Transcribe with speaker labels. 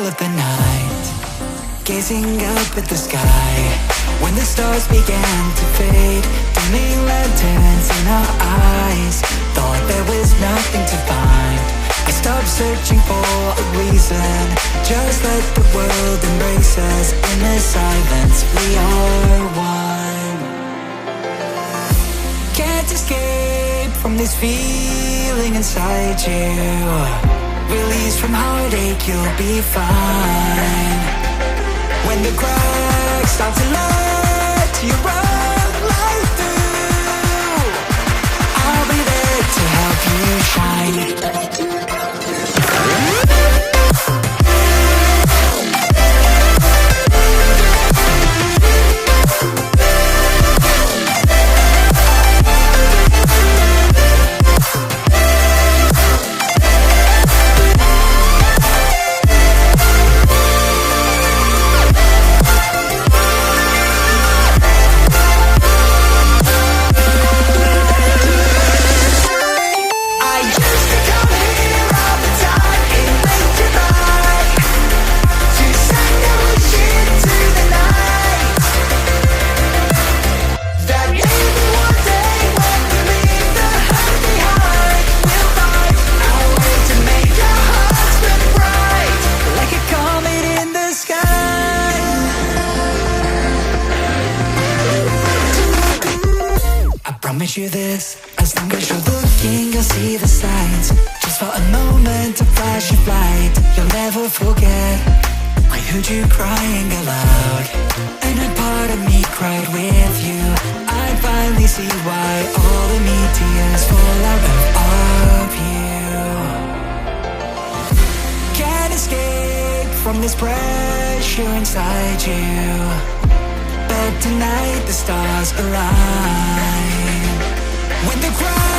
Speaker 1: middle of the night, gazing up at the sky, when the stars began to fade, dimming lanterns in our eyes. Thought there was nothing to find. I stopped searching for a reason. Just let the world embrace us. In the silence we are one. Can't escape from this feeling inside you. Release from heartache, you'll be fine. When the cracks start to let you run light through, I'll be there to help you shine. Promise you this, as long as you're looking, you'll see the signs. Just for a moment, a flash of light, you'll never forget. I heard you crying aloud, and a part of me cried with you. I finally see why all the meteors fall out of you. Can't escape from this pressure inside you, but tonight the stars align. When the crowd